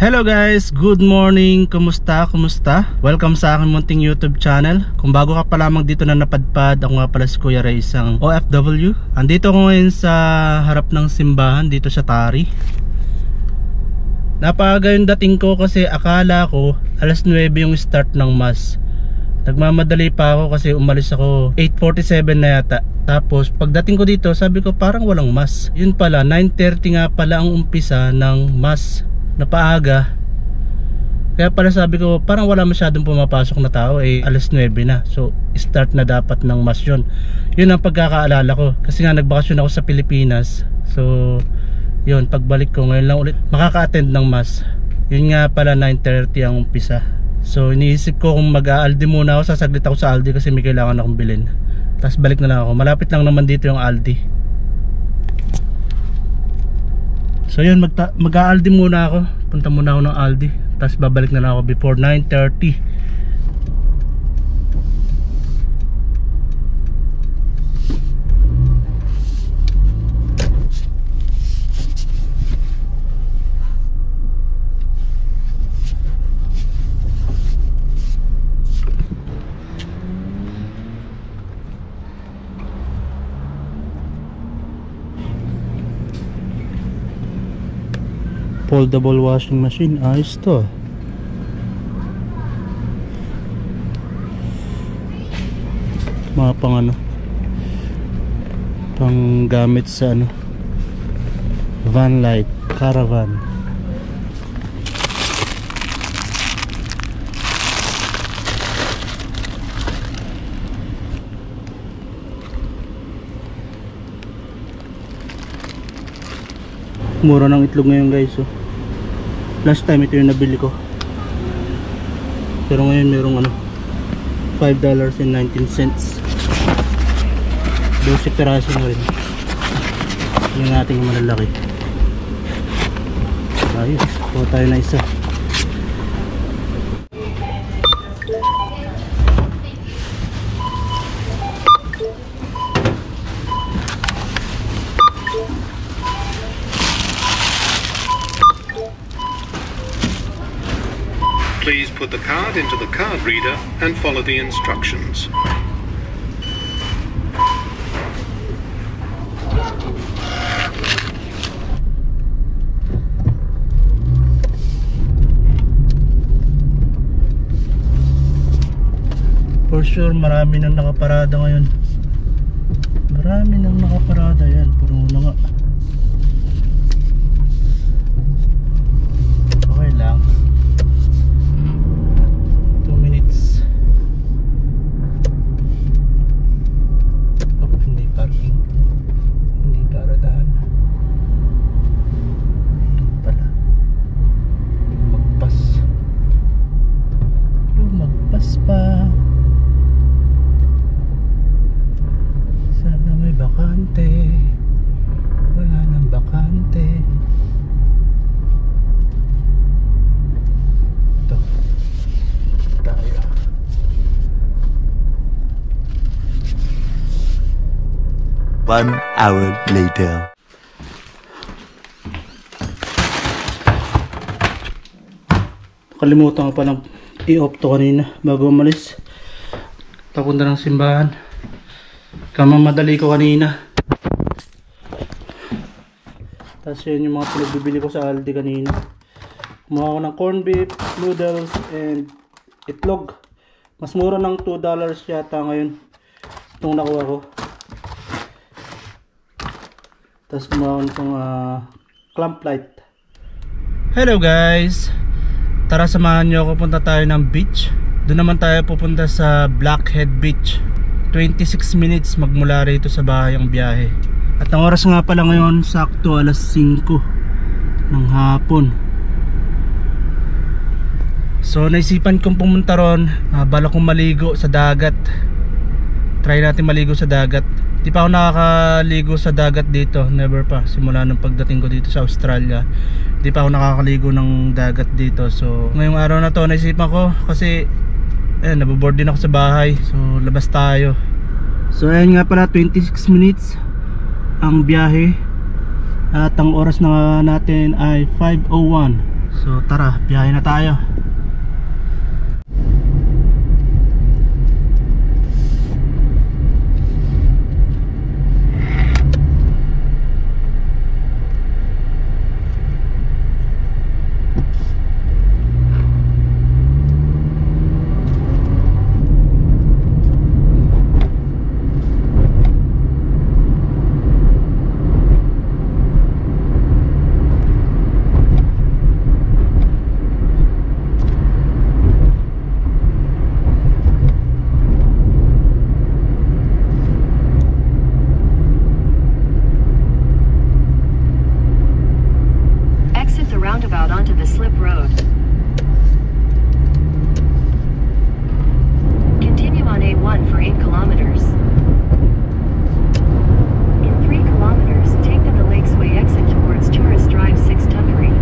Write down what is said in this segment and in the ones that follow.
Hello guys, good morning. Kumusta? Welcome sa aking munting YouTube channel. Kung bago ka pa lamang dito na napadpad, ako nga pala si Kuya Ray, isang OFW. Andito ko ngayon sa harap ng simbahan dito sa Tari. Napaaga yung dating ko kasi akala ko alas 9 yung start ng mass. Nagmamadali pa ako kasi umalis ako 8:47 na yata. Tapos pagdating ko dito, sabi ko parang walang mass. Yun pala, 9:30 nga pala ang umpisa ng mass. Napaaga. Kaya pala sabi ko parang wala masyadong pumapasok na tao, alas 9 na. So start na dapat ng mass yun. Yun ang pagkakaalala ko. Kasi nga nagbakasyon ako sa Pilipinas. So yun, pagbalik ko ngayon lang ulit makaka-attend ng mass. Yun nga pala 9:30 ang umpisa. So iniisip ko kung mag-Aldi muna ako. Sasaglit ako sa Aldi kasi may kailangan akong bilhin. Tapos balik na lang ako. Malapit lang naman dito yung Aldi. So yun, mag-Aldi muna ako. Punta muna ako ng Aldi. Tapos babalik na lang ako before 9:30. Foldable washing machine, ayos to. Mga pang gamit sa van life, caravan. Mura ng itlog ngayon guys, oh. Last time ito yung nabili ko. Pero ngayon merong $5.19. 12 piraso na rin. Yung ating malalaki. Ayos, kuha tayo na isa. Please put the card into the card reader and follow the instructions. For sure, marami nang nakaparada ngayon. Marami nang nakaparada yan. Puro na nga. Okay lang. Wala nang bakante. Ito tayo. One hour later. Nakalimutan ko palang i-off to kanina bago umalis. Papunta ng simbahan. Kamamadali ko kanina. Tapos yun yung mga pinagbibili ko sa Aldi kanina. Kumuha ako ng corned beef, noodles, and itlog. Mas mura ng $2 yata ngayon itong nakuha ko. Tapos kumuha ako nitong clamp light. Hello guys, tara samahan nyo ako, punta tayo ng beach. Doon naman tayo pupunta sa Blackhead Beach. 26 minutes magmula rito sa bahay ang biyahe. At ang oras nga pala ngayon, sakto alas 5 ng hapon. So naisipan kong pumunta ron, balak kong maligo sa dagat. Try natin maligo sa dagat. Di pa ako nakakaligo sa dagat dito, never pa. Simula nung pagdating ko dito sa Australia, di pa ako nakakaligo ng dagat dito. So ngayong araw na to, naisipan ko kasi naboboard din ako sa bahay. So labas tayo. So ayan nga pala, 26 minutes ang biyahe. At ang oras na natin ay 5:01. So tara, biyahe na tayo. Roundabout onto the slip road. Continue on A1 for 8 kilometers. In 3 kilometers, take the Lakesway exit towards Tourist Drive 6 Tuckery.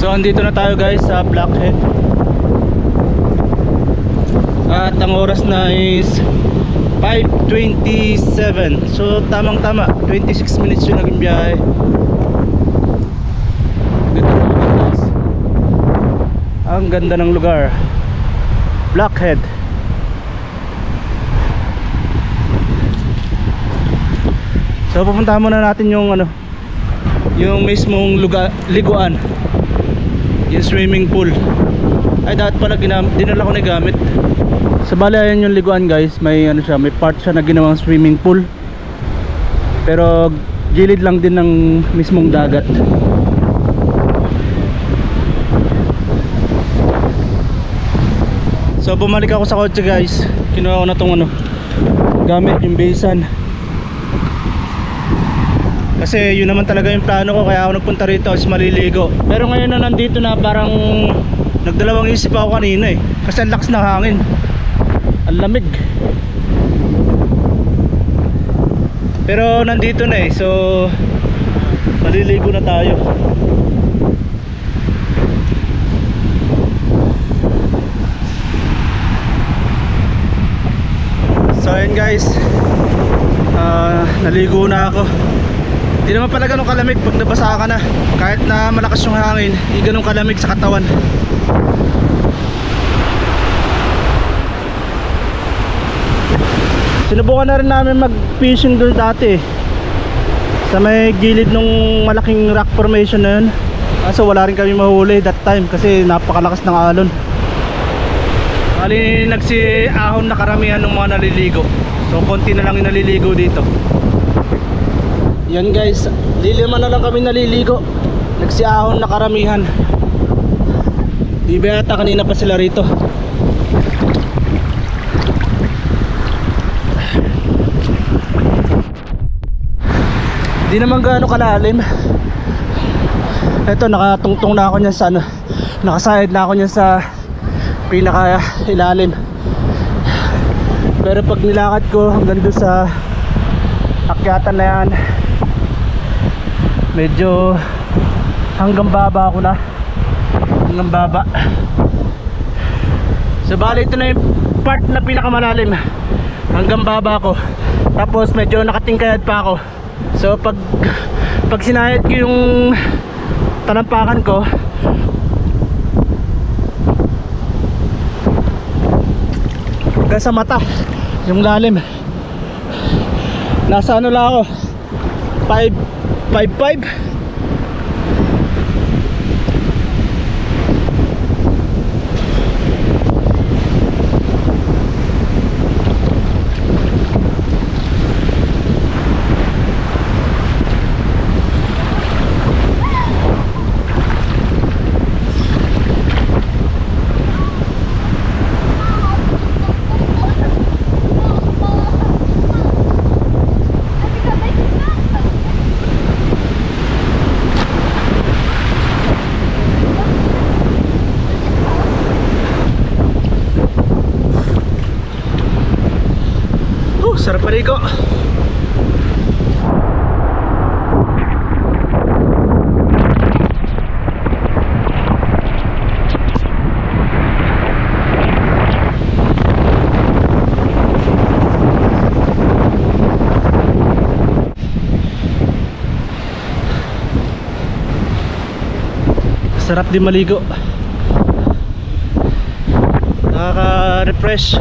So andito na tayo guys sa Blackhead. At ang oras na is 5:27. So tamang tama, 26 minutes yung naging biyahe. Ang ganda ng lugar, Blackhead. So pupuntahan muna natin yung yung mismong lugar, liguan, yung swimming pool. Ay dapat pala dinala ko na gamit. Sa bali ayan yung liguan guys, may siya, may part siya na ginawang swimming pool, pero gilid lang din ng mismong dagat. So bumalik ako sa kotse guys, kinuha ko na tong gamit, yung basin. Kasi yun naman talaga yung plano ko, kaya ako nagpunta rito is maliligo. Pero ngayon na nandito na, parang nagdalawang isip ako kanina kasi ang lakas ng hangin, ang lamig. Pero nandito na so maliligo na tayo. So ayun guys, naligo na ako. Hindi naman pala ganun kalamig pag nabasa ka na. Kahit na malakas yung hangin, hindi ganun kalamig sa katawan. Sinubukan na rin namin mag-fishing doon dati sa may gilid nung malaking rock formation na yun. Kaso wala rin kami mahuli that time kasi napakalakas ng alon. Bali nagsiahon na karamihan ng mga naliligo. So konti na lang yung naliligo dito. Yan guys, lilima na lang kami naliligo. Nagsiahon na karamihan. Di ba yata kanina pa sila rito. Di naman gaano kalalim. Eto, nakatungtong na ako niyan sa nakasayad na ako niyan sa pinaka ilalim. Pero pag nilakad ko hanggang doon sa akyatan na yan, medyo hanggang baba ako na. Hanggang baba. So bali ito na yung part na pinakamalalim. Hanggang baba ako. Tapos medyo nakatingkayad pa ako. So pag sinayad ko yung talampakan ko, hanggang sa mata yung lalim. Nasa ano lang ako, 5.55. Sarap maligo. Sarap din maligo. Nakaka-refresh.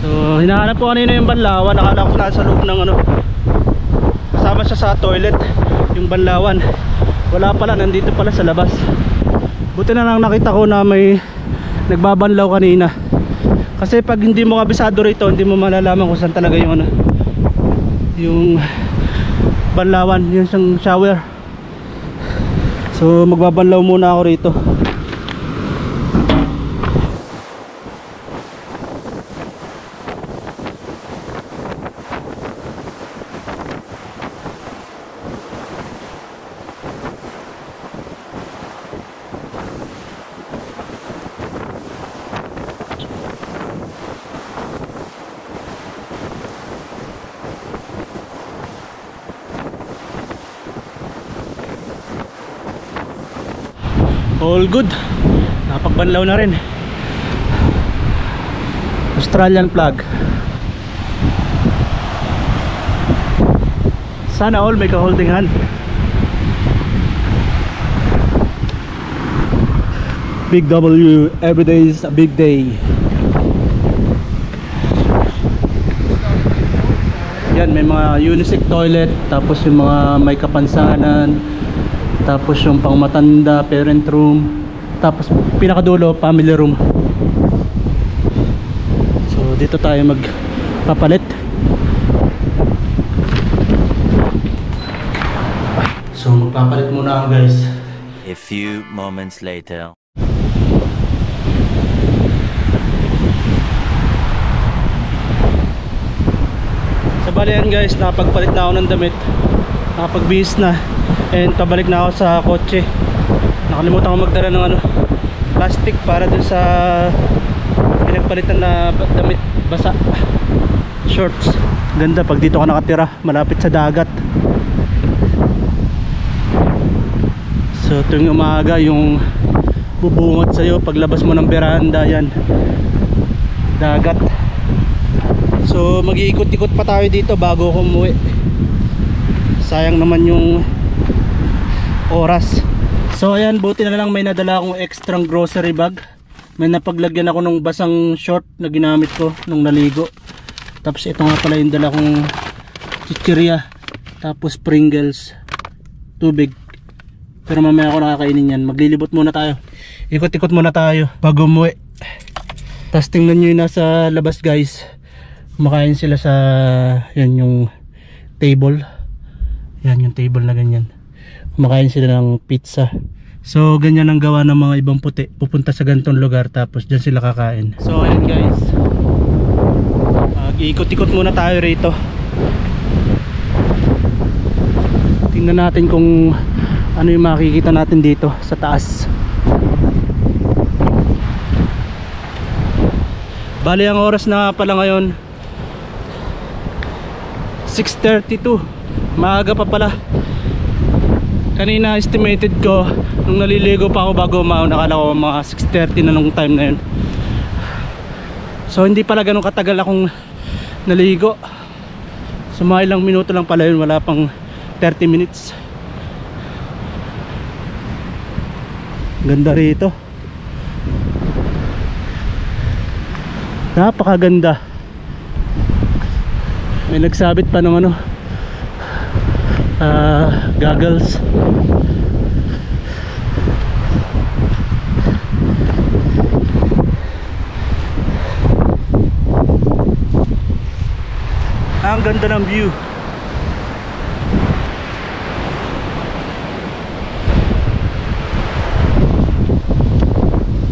So, hinahanap ko kanina yung banlawan. Nakala ko nasa loob ng ano, kasama siya sa toilet yung banlawan. Wala pala, nandito pala sa labas. Buti na lang nakita ko na may nagbabanlaw kanina. Kasi pag hindi mo kabisado rito, hindi mo malalaman kung saan talaga yung ano, yung banlawan, yung isang shower. So magbabanlaw muna ako rito. All good. Napagbanlaw na rin. Australian flag. Sana all may ka-holding hand. Big W, every day is a big day. Yan, may mga unisex toilet, tapos yung mga may kapansanan, tapos yung pang matanda, parent room, tapos pinakadulo, family room. So dito tayo magpapalit. So magpapalit muna ako, guys. A few moments later. Sa balian, guys, nakapagpalit na ako ng damit, nakapagbihis na, and pabalik na ako sa kotse. Nakalimutan ko magdala ng ano, plastic para dun sa pinagpalitan na damit basa, shorts. Ganda pag dito ka nakatira malapit sa dagat. So tuwing umaga yung bubungot sa'yo paglabas mo ng beranda, yan dagat. So mag-iikot-ikot pa tayo dito bago ako umuwi. Sayang naman yung oras. So ayan, buti na lang may nadala akong extra grocery bag. May napaglagyan ako ng basang short na ginamit ko nung naligo. Tapos ito nga pala yung dala kong chichirya, tapos Pringles, tubig. Pero mamaya ako nakakainin yan. Maglilibot muna tayo, ikot-ikot muna tayo bago umuwi. Tapos tingnan nyo yung nasa labas, guys. Kumakain sila sa yan yung table. Yan yung table na ganyan. Kumakain sila ng pizza. So ganyan ang gawa ng mga ibang puti. Pupunta sa ganitong lugar tapos dyan sila kakain. So ayan, guys, mag-iikot-ikot muna tayo rito. Tingnan natin kung ano yung makikita natin dito sa taas. Bali ang oras na pala ngayon 6:32. Maaga pa pala. Kanina estimated ko nung naliligo pa ako bago umaon, nakala ko mga 6:30 na nung time na yun. So hindi pala ganun katagal akong naligo. So mga ilang minuto lang pala yun, wala pang 30 minutes. Ganda rito. Napakaganda. May nagsabit pa ng ano, goggles. Ang ganda ng view.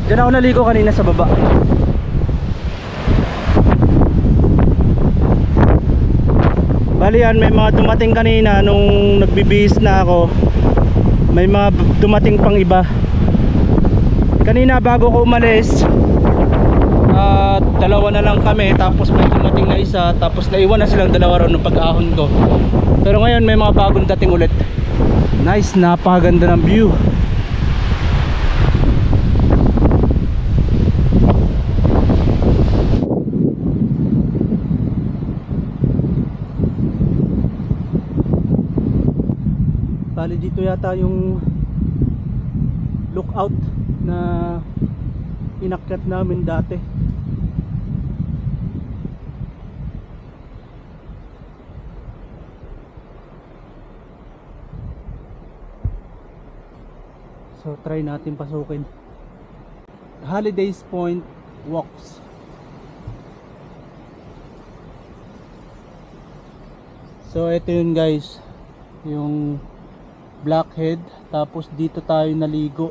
Diyan ako naligo kanina sa baba. Bali yan, may mga dumating kanina nung nagbibihis na ako. May mga dumating pang iba. Kanina bago ko umalis, dalawa na lang kami. Tapos may dumating na isa. Tapos naiwan na silang dalawa ron ng pag-ahon ko. Pero ngayon may mga bagong dating ulit. Nice, napakaganda ng view. Bali dito yata yung lookout na inakyat namin dati. So try natin pasukin. Holidays Point Walks. So ito yun guys, yung Blackhead, tapos dito tayo naligo.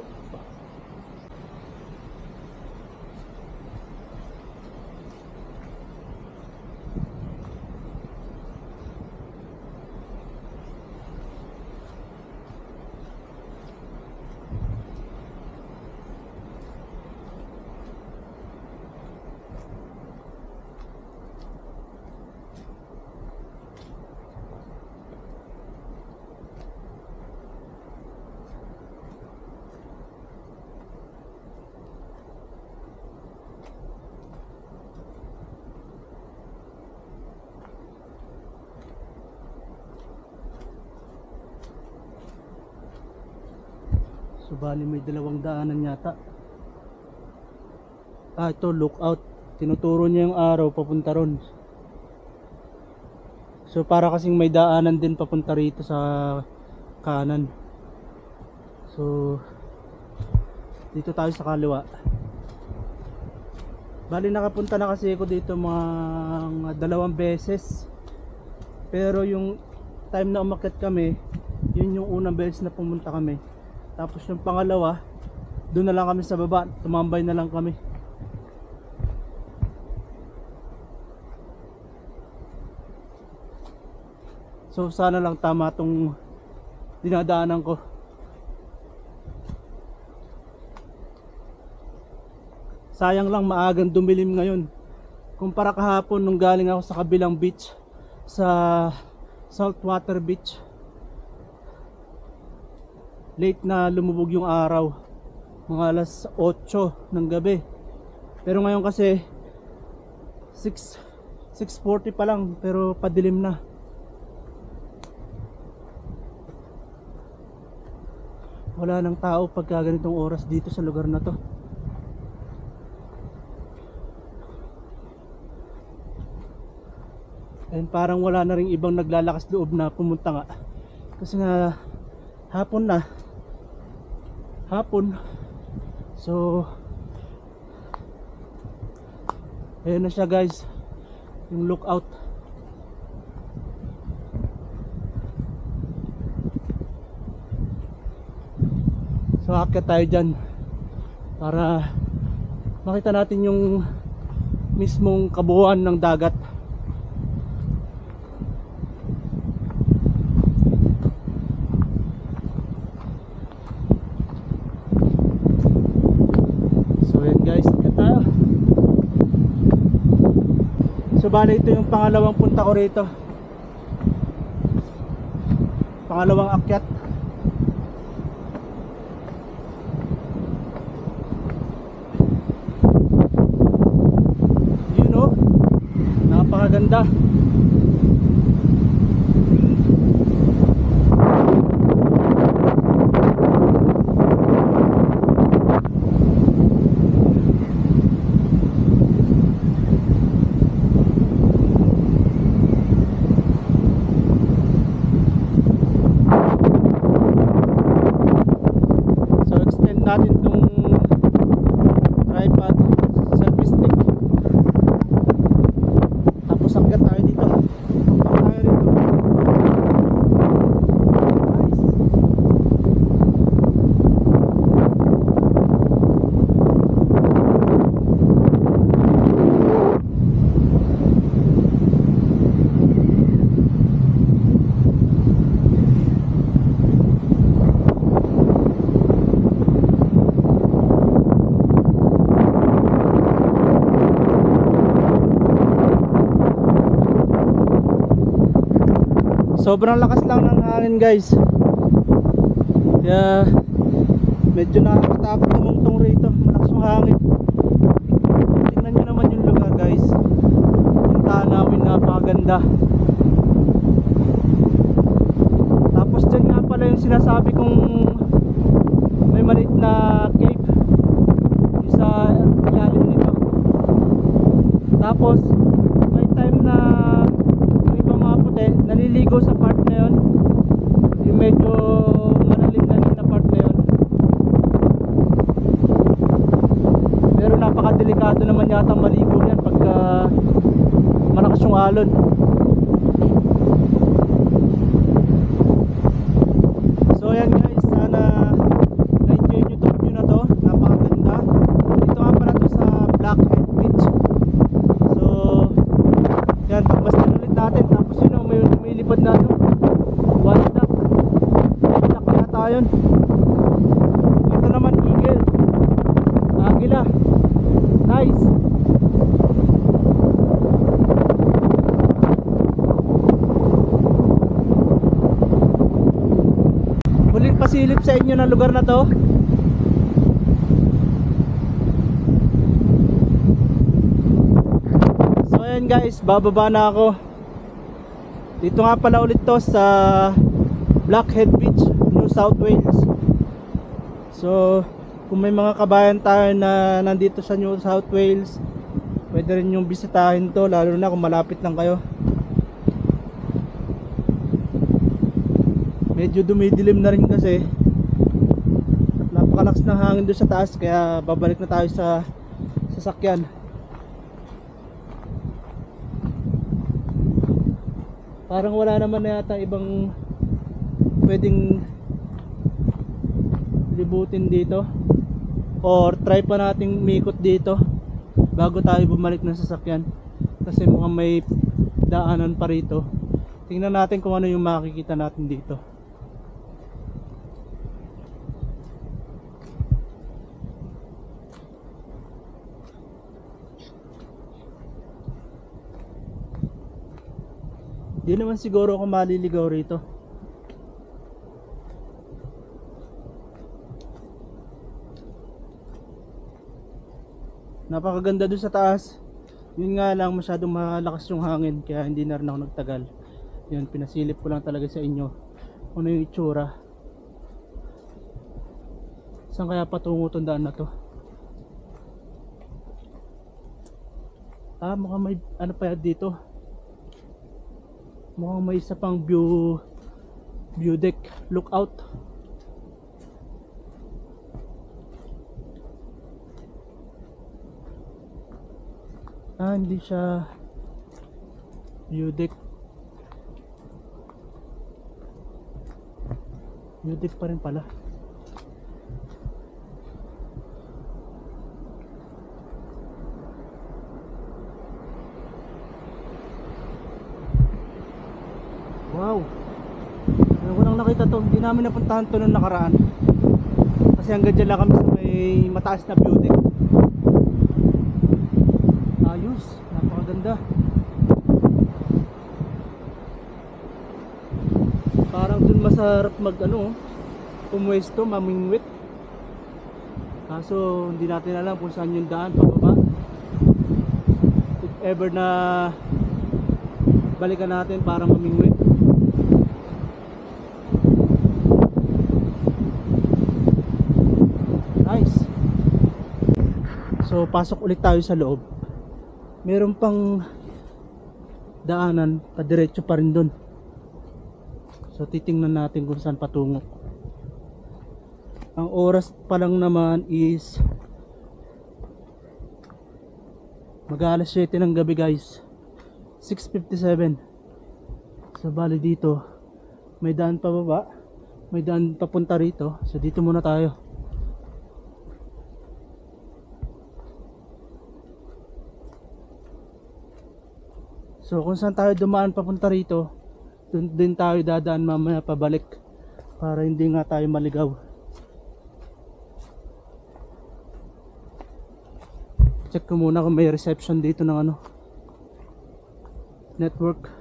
So bali may dalawang daanan yata. Ito lookout. Tinuturo niya yung araw papunta ron. So para kasing may daanan din papunta rito sa kanan. So dito tayo sa kaliwa. Bali nakapunta na kasi ako dito mga 2 beses. Pero yung time na umakyat kami, yun yung unang beses na pumunta kami. Tapos yung pangalawa, doon na lang kami sa baba, tumambay na lang kami. So sana lang tama tong dinadaanan ko. Sayang lang maagang dumilim ngayon. Kumpara kahapon nung galing ako sa kabilang beach, sa Saltwater Beach. Late na lumubog yung araw, mga alas 8 ng gabi. Pero ngayon kasi 6:40 pa lang, pero padilim na. Wala nang tao pagka ganitong oras dito sa lugar na to. And parang wala na ring ibang naglalakas loob na pumunta nga. Kasi nga hapon na. So ayun na siya guys, yung lookout. So aakyat tayo dyan para makita natin yung mismong kabuuan ng dagat. So bali ito yung pangalawang punta ko rito. Pangalawang akyat. You know, napakaganda. tripod, selfie stick. Tapos hanggat tayo dito. Tayo rito. Nice. Sobrang lakas lang ng hangin guys. Kaya medyo nakakatakot tumungtong rito. Malakas yung hangin. Tingnan nyo naman yung lugar guys. Yung tanawin, napakaganda. Tapos dyan nga pala yung sinasabi kong may maliit na cave yung sa ilalim nito. Tapos may time na naliligo sa part na yun, yung medyo malalim-lalim na part na yun. Pero napakadelikado naman yata maligo yan pagka malakas yung alon. So yan guys, sana na-enjoy nyo itong view na to. Napakaganda. Dito nga pala to sa Blackhead Beach. So yan, pagbastan ulit natin. Tapos yun o, may lumilipad na ito. Wild duck. Duck na tayo. Ito naman eagle. Agila. Nice. Huling pasilip sa inyo ng lugar na to. So ayan guys, bababa na ako. Dito nga pala ulit to sa Blackhead Beach, New South Wales. So kung may mga kabayan tayo na nandito sa New South Wales, pwede rin yung bisitahin to, lalo na kung malapit lang kayo. Medyo dumidilim na rin kasi napakalakas ng hangin doon sa taas, kaya babalik na tayo sa sasakyan. Parang wala naman na yata ibang pwedeng libutin dito, or try pa nating umikot dito bago tayo bumalik ng sasakyan, kasi mukhang may daanan pa rito. Tingnan natin kung ano yung makikita natin dito. Di naman siguro ako maliligaw rito. Napakaganda doon sa taas. Yun nga lang, masyadong malakas yung hangin, kaya hindi na rin ako nagtagal. Yan, pinasilip ko lang talaga sa inyo kung ano yung itsura. Saan kaya patungo itong daan na to? Mukhang may ano pa yan dito. Mukhang may isa pang view deck, lookout. Hindi siya view deck. View deck pa rin pala. Wow, ngayon ko lang nakita to. Hindi namin napuntahan to nung nakaraan, kasi hanggang dyan lang kami sa may mataas na view deck. Ayos, napakaganda. Parang dun masarap mag pumwesto, mamingwit. Kaso hindi natin alam kung saan yung daan pababa. If ever na balikan natin para mamingwit. Nice. So pasok ulit tayo sa loob. Meron pang daanan, padiretso pa rin doon. So titingnan natin kung saan patungo. Ang oras pa lang naman is Mag-aalas 7 ng gabi guys, 6:57. So bali dito may daan pababa, may daan papunta rito. So dito muna tayo. So kung saan tayo dumaan papunta rito, dun din tayo dadaan mamaya pabalik, para hindi nga tayo maligaw. Check ko muna kung may reception dito ng ano, network.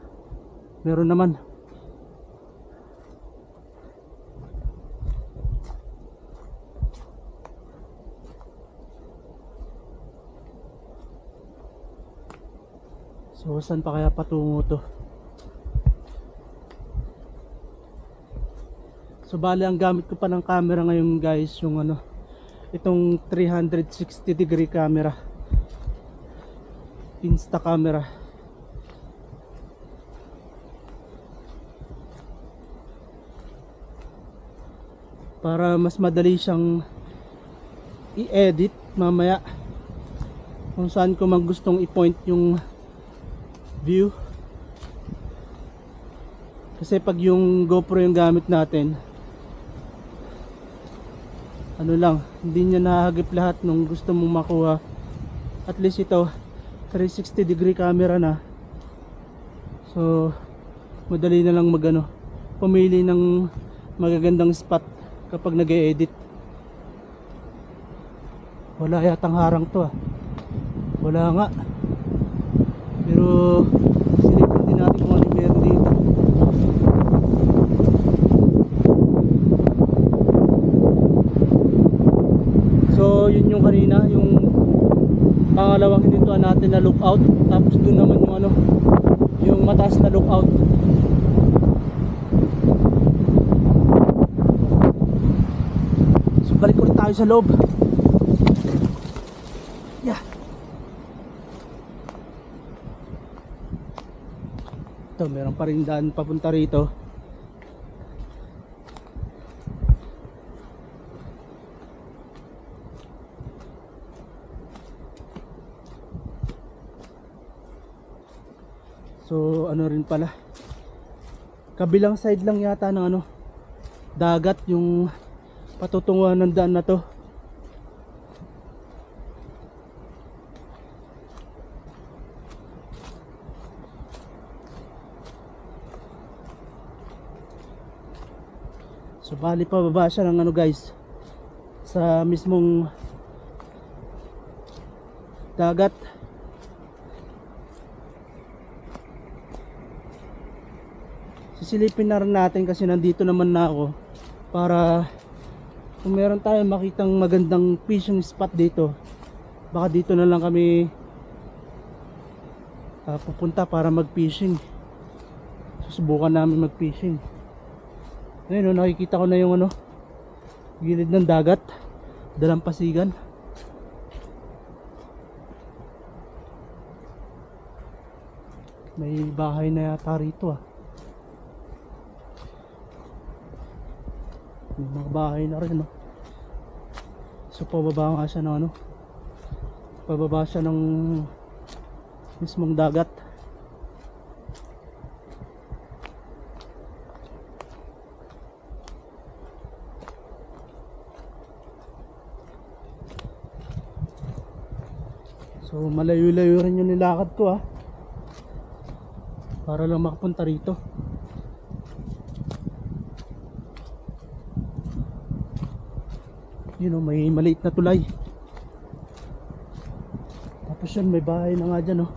Meron naman. So saan pa kaya patungo to? So bali ang gamit ko pa ng camera ngayon guys, yung ano, itong 360 degree camera, Insta camera. Para mas madali siyang i-edit mamaya kung saan ko man gustong i-point yung view. Kasi pag yung GoPro yung gamit natin, ano lang, hindi niya nahagip lahat nung gusto mong makuha. At least ito 360 degree camera na, so madali na lang magano, pumili ng magagandang spot kapag nag-e-edit. Wala yatang harang to ah. Wala nga. Pero silipin din natin kung ano meron dito. So yun yung kanina, yung pangalawang hinintuan natin na lookout. Tapos doon naman yung ano, yung mataas na lookout. So balik ulit tayo sa loob. Yeah. Ito, meron pa rin daan papunta rito. So ano rin pala, kabilang side lang yata ng ano, dagat yung patutunguhan ng daan na to. So bali pababa siya ng ano guys, sa mismong dagat. Sisilipin na rin natin kasi nandito naman na ako, para kung meron tayong makitang magandang fishing spot dito, baka dito na lang kami pupunta para mag fishing. Susubukan namin mag fishing. Ayun, nakikita ko na yung ano, gilid ng dagat, Dalampasigan. May bahay na yata rito ah. May mga bahay na rin, no? So pababa nga siya ng ano, pababa siya ng mismong dagat. So malayo-layo rin yung nilakad ko ah, para lang makapunta rito. Yun know, may maliit na tulay. Tapos yun, may bahay na nga dyan, oh,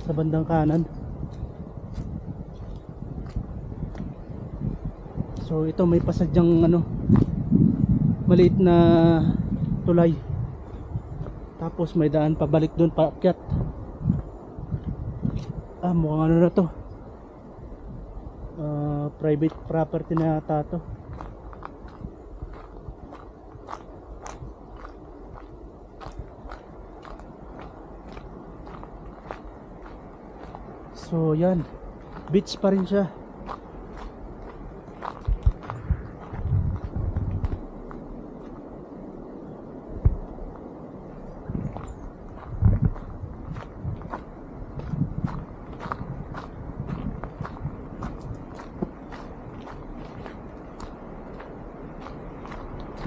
sa bandang kanan. So ito may pasadyang ano, maliit na tulay. Tapos may daan pabalik doon, paakyat. Mukhang ano na to, private property na yata to. So yan, beach pa rin siya.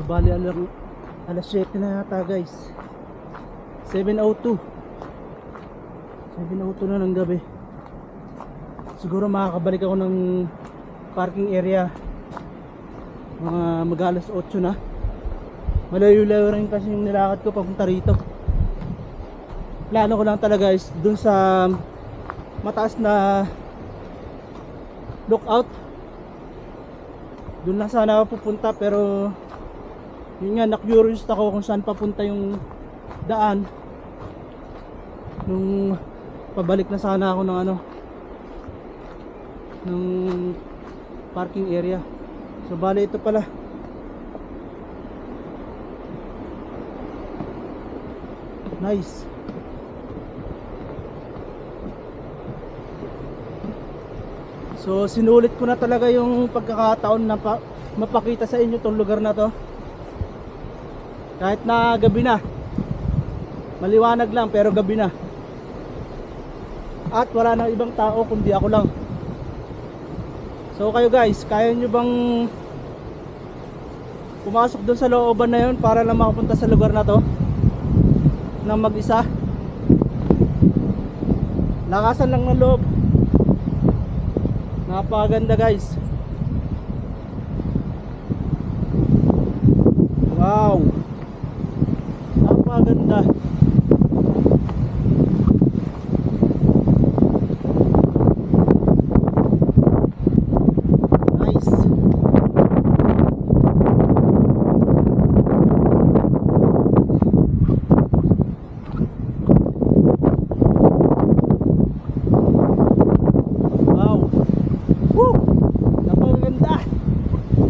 bali alas 7 na yata guys. 7:02 na ng gabi. Siguro makakabalik ako ng parking area mga mag-alas 8 na. Malayo-layo rin kasi yung nilakad ko papunta rito. Plano ko lang talaga is dun sa mataas na lookout, dun lang sana ako pupunta, pero yun nga, na-curious ako kung saan papunta yung daan nung pabalik na sana ako ng ng parking area. So bali ito pala, nice. So sinulit ko na talaga yung pagkakataon na mapakita sa inyo tong lugar na to. Kahit na gabi na, maliwanag lang pero gabi na, at wala nang ibang tao kundi ako lang. So kayo guys, kaya nyo bang pumasok doon sa looban na yun para lang makapunta sa lugar na to nang mag-isa? Lakasan lang ng loob. Napakaganda guys. Wow, napakaganda. Nice. Wow. Woo! Napakaganda.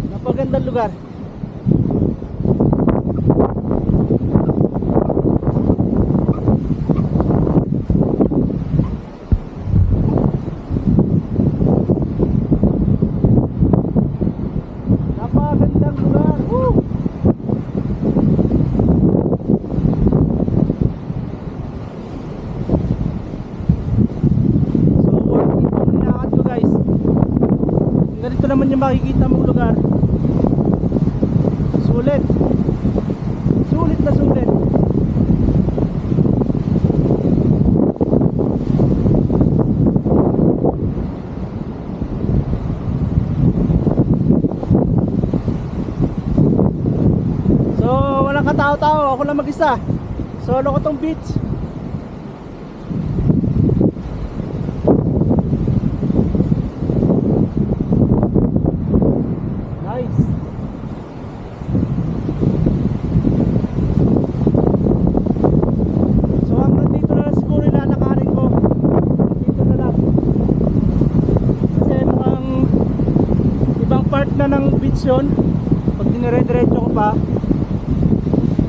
Napakagandang lugar. Napakagandang lugar. Woo! So worth it yung nilakad ko guys. Ganito naman yung makikita mong lugar. Sulit. Sulit na sulit. So walang katao-tao, ako lang mag-isa. Solo ko tong beach. Nice. So hanggang dito na lang siguro ilalakarin ko. Dito na lang. Kasi mukhang ibang part na ng beach yun. Pag dinire-diretso ko pa,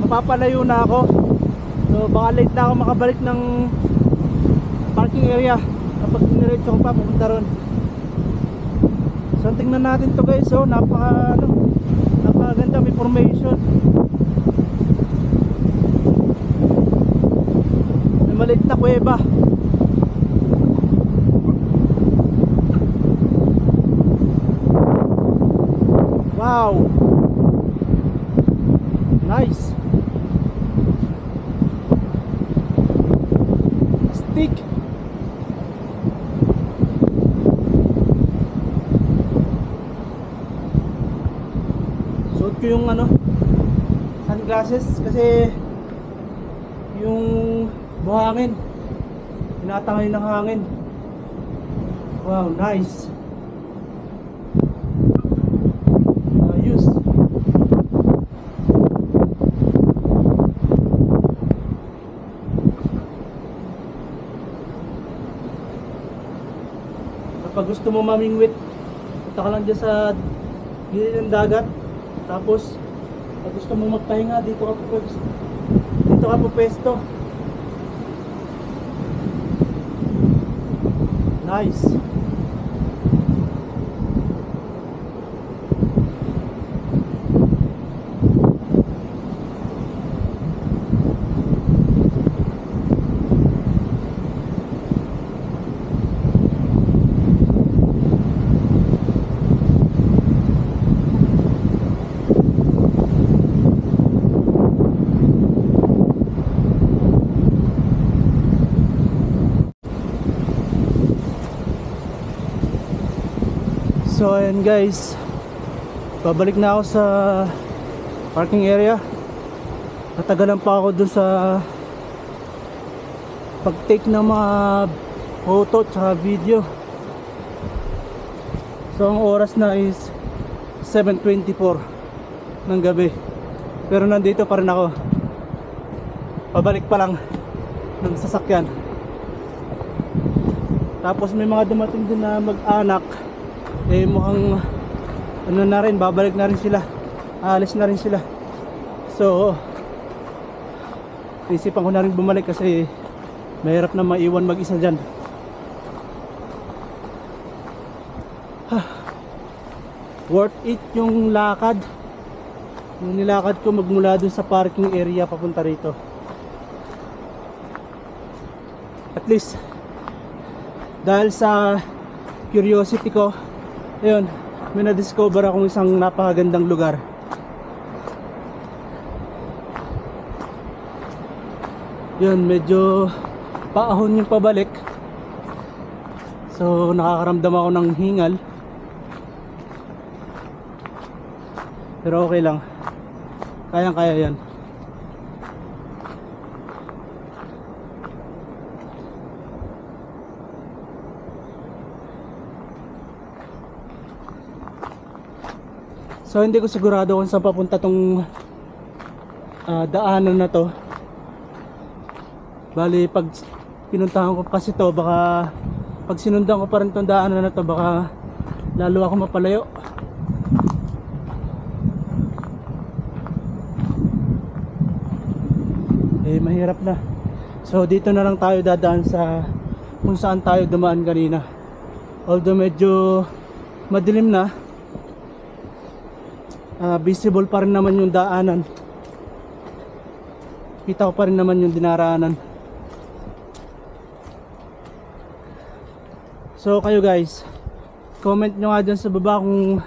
mapapalayo na ako. So baka late na ako makabalik ng parking area kapag diniretso ko pa pupunta ron. So tingnan natin to guys. So napakaganda, may formation. May maliit na kuweba. Wow, nice. Stick. Suot ko yung sunglasses kasi yung buhangin, tinatangay ng hangin. Wow, nice. Ayos. Kapag gusto mo mamingwit, punta ka lang dyan sa gilid ng dagat. Tapos pag gusto mo magpahinga, dito ka po pwesto. Nice. So ayan guys, babalik na ako sa parking area. Natagalan pa ako dun sa pag-take ng mga photo at video. So ang oras na is 7:24 ng gabi, pero nandito pa rin ako. Pabalik pa lang ng sasakyan. Tapos may mga dumating din na mag-anak, eh mukhang ano na rin, babalik na rin sila, aalis na rin sila. So isipan ko na rin bumalik kasi mahirap na maiwan mag-isa dyan. Worth it yung lakad, yung nilakad ko magmula dun sa parking area papunta rito. At least dahil sa curiosity ko, ayun, may na-discover akong isang napakagandang lugar. Yun, medyo paahon yung pabalik, so nakakaramdam ako ng hingal, pero okay lang, kayang kaya yan. So hindi ko sigurado kung saan papunta tong daanan na to. Bali pag pinuntahan ko kasi to, baka pag sinundan ko pa rin tong daanan na to, baka lalo ako mapalayo. Eh mahirap na. So dito na lang tayo dadaan sa kung saan tayo dumaan kanina. Although medyo madilim na, visible pa rin naman yung daanan. Kita ko pa rin naman yung dinaraanan. So kayo guys, comment nyo nga dyan sa baba kung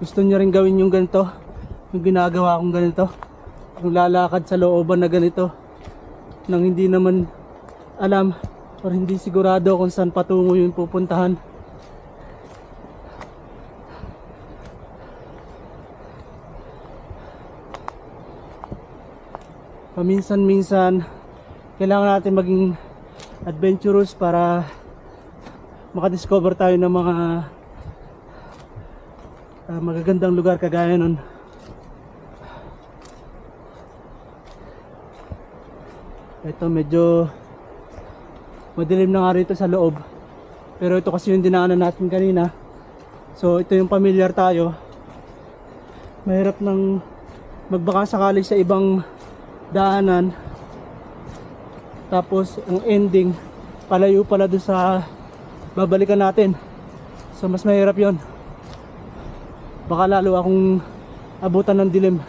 gusto nyo rin gawin yung ganito, yung ginagawa kong ganito, yung lalakad sa looban na ganito, nang hindi naman alam or hindi sigurado kung saan patungo yung pupuntahan. Paminsan-minsan kailangan natin maging adventurous para makadiscover tayo ng mga magagandang lugar kagaya nun. Ito medyo madilim na nga rito sa loob, pero ito kasi yung dinaanan natin kanina, so ito yung familiar tayo. Mahirap nang magbaka sakali sa ibang daanan, tapos ang ending palayo pala doon sa babalikan natin, so mas mahirap yon. Baka lalo akong abutan ng dilim.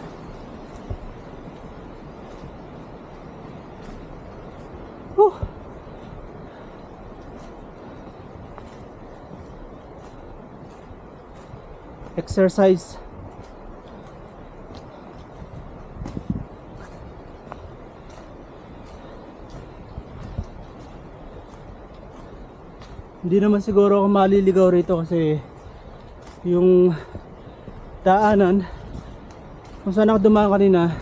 Exercise. Hindi naman siguro ako maliligaw rito kasi yung daanan kung saan ako dumaan kanina,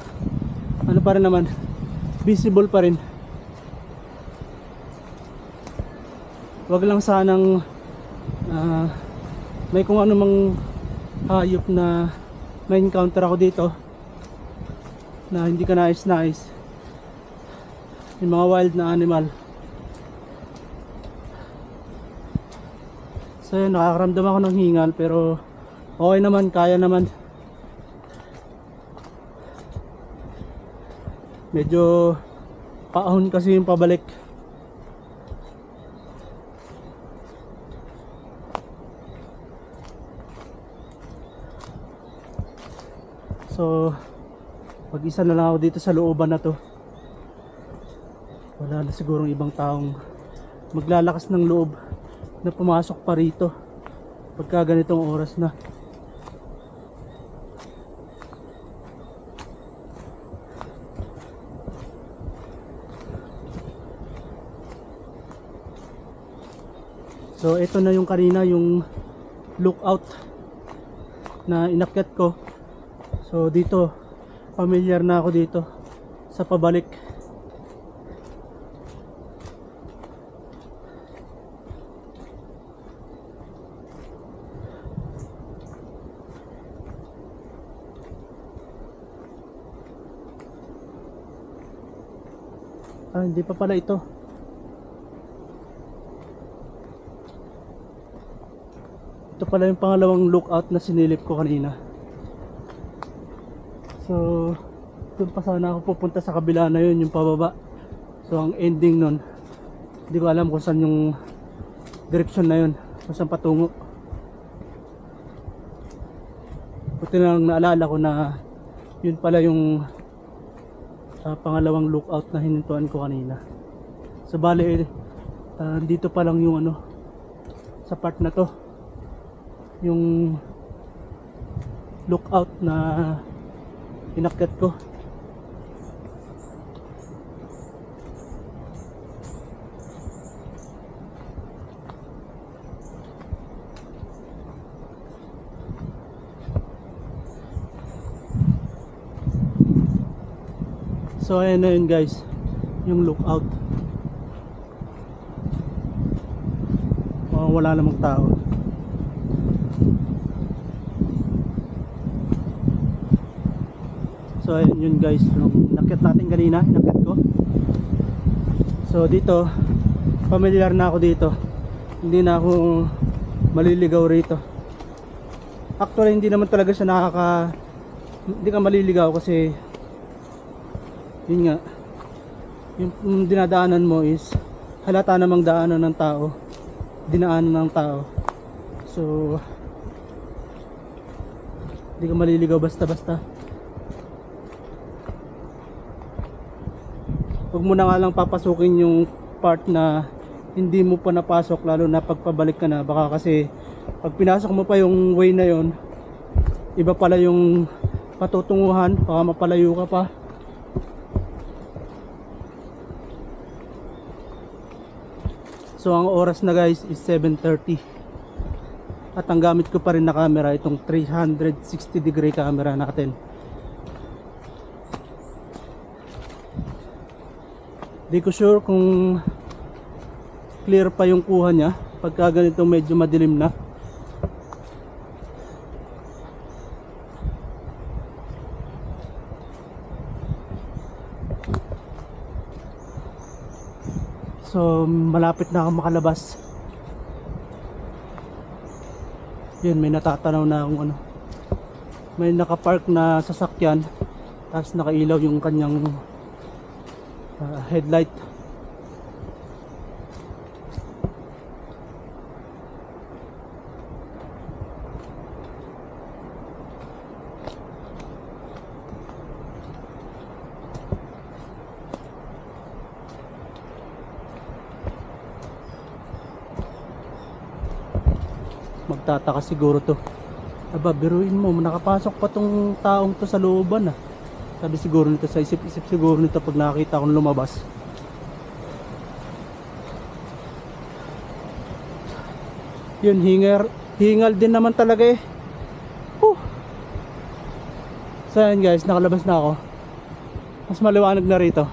ano pa rin naman, visible pa rin. Wag lang sanang may kung ano mang hayop na may encounter ako dito na hindi ka nais-nais, yung mga wild na animal. So yun, nakakaramdam ako ng hingal, pero okay naman, kaya naman. Medyo paahon kasi yung pabalik. So mag-isa na lang ako dito sa looban na to. Wala na sigurong ibang taong maglalakas ng loob na pumasok pa rito pagka ganitong oras na. So ito na yung kanina yung lookout na inakyat ko. So dito familiar na ako dito sa pabalik. Hindi pa pala ito. Ito pala yung pangalawang lookout na sinilip ko kanina. So doon pa sana ako pupunta sa kabila na yun, yung pababa. So ang ending nun, hindi ko alam kung saan yung direction na yun, kung saan patungo. Buti na lang naalala ko na yun pala yung pangalawang lookout na hinintuan ko kanina. So bale dito pa lang yung ano, sa part na to, yung lookout na inakyat ko. So ayan na yun guys, yung lookout. Wala namang tao. So ayan yun guys, yung inakyat natin kanina, inakyat ko. So dito, familiar na ako dito. Hindi na ako maliligaw rito. Actually hindi naman talaga siya hindi ka maliligaw kasi yun nga, yung dinadaanan mo is halata namang daanan ng tao, dinaanan ng tao. So hindi ka maliligaw basta-basta. Huwag mo na nga lang papasukin yung part na hindi mo pa napasok, lalo na pagpabalik ka na. Baka kasi pag pinasok mo pa yung way na yon, iba pala yung patutunguhan, baka mapalayo ka pa. So ang oras na guys is 7:30. At ang gamit ko pa rin na camera, itong 360 degree camera natin. Di ko sure kung clear pa yung kuha niya pagka ganito medyo madilim na. So malapit na ako makalabas. Yun, may natatanaw na akong ano, may nakapark na sasakyan, tapos nakailaw yung kanyang headlight. Magtataka siguro to. Aba, biruin mo, nakapasok pa tong taong to sa looban ah. Sabi siguro nito, sa isip-isip siguro nito pag nakakita akong lumabas. Yun, hingal din naman talaga eh. So yan guys, nakalabas na ako. Mas maliwanag na rito.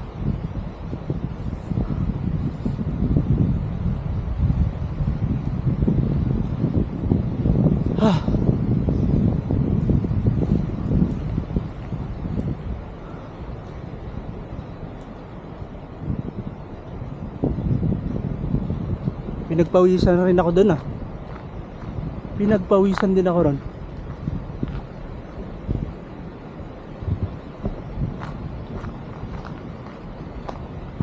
Pinagpawisan na rin ako dun ah. Pinagpawisan din ako ron.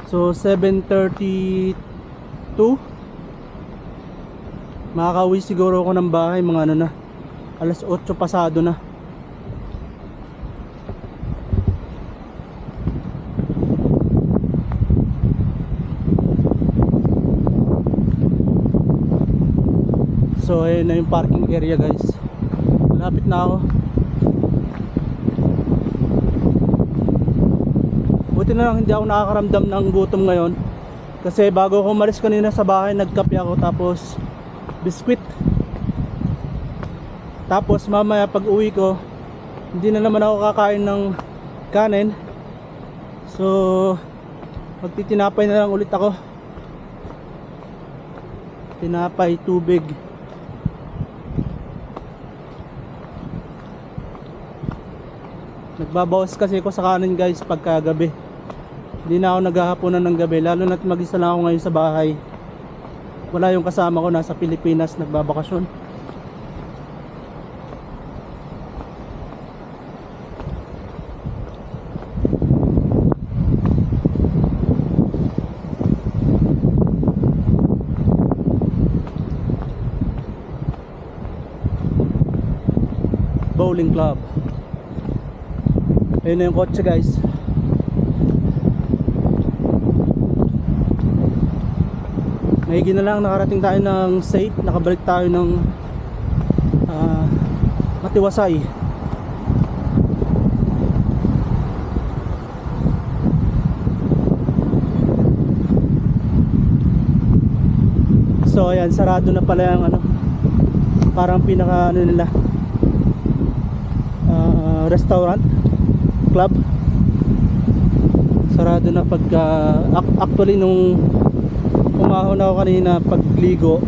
So 7:32, makakauwi siguro ako ng bahay mga ano na, alas 8 pasado na. So ayun na yung parking area guys. Malapit na ako. Buti na lang hindi ako nakakaramdam ng gutom ngayon. Kasi bago ako umalis kanina sa bahay, nagkape ako, tapos biskwit. Tapos mamaya pag uwi ko, hindi na naman ako kakain ng kanin. So magtitinapay na lang ulit ako. Tinapay, tubig. Nagbabawas kasi ako sa kanin guys pagka gabi. Hindi na ako naghahaponan ng gabi, lalo na't mag-isa lang ako ngayon sa bahay. Wala yung kasama ko, nasa Pilipinas nagbabakasyon. Bowling club. Ayun na yung kotse guys. Maigi na lang, nakarating tayo ng safe. Nakabalik tayo ng matiwasay. So ayan, sarado na pala yung ano, parang pinaka ano nila, restaurant club. Sarado na pagka actually nung umahon ako kanina pagligo,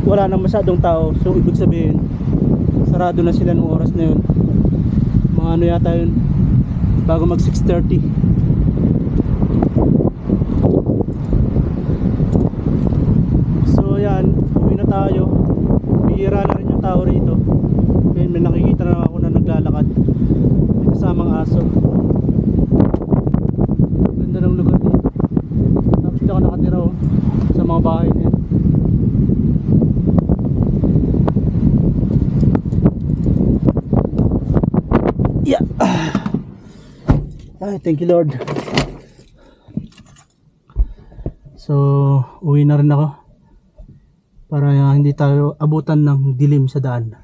wala nang masyadong tao. So ibig sabihin sarado na sila nung oras na yun. Mga ano yata yun, bago mag 6:30. So yan, uwi na tayo. Bihira na rin yung tao rito. Ayun, may nakikita na ako na naglalakad, may kasamang aso. Ganda ng lugar dito. Tapos dito ako nakatira sa mga bahay na yan. Yeah. Ay, thank you Lord. So uwi na rin ako para hindi tayo abutan ng dilim sa daan.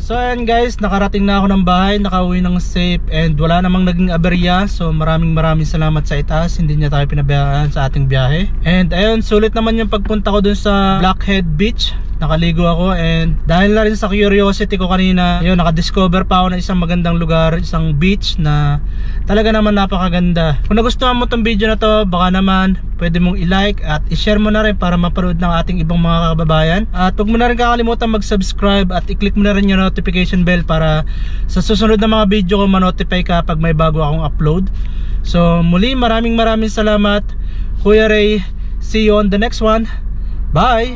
So ayan guys, nakarating na ako ng bahay, nakauwi ng safe and wala namang naging aberya. So maraming salamat sa itaas, hindi niya tayo pinabayaan sa ating biyahe. And ayun, sulit naman yung pagpunta ko dun sa Blackhead Beach. Nakaligo ako and dahil na rin sa curiosity ko kanina, ayun, nakadiscover pa ako ng isang magandang lugar, isang beach na talaga naman napakaganda. Kung nagustuhan mo tong video na to, baka naman pwede mong i-like at i-share mo na rin para mapanood ng ating ibang mga kababayan. At huwag mo na rin kakalimutan mag-subscribe at i-click mo na rin yung notification bell para sa susunod na mga video ko ma-notify ka pag may bago akong upload. So muli, maraming salamat, Kuya Ray. See you on the next one. Bye!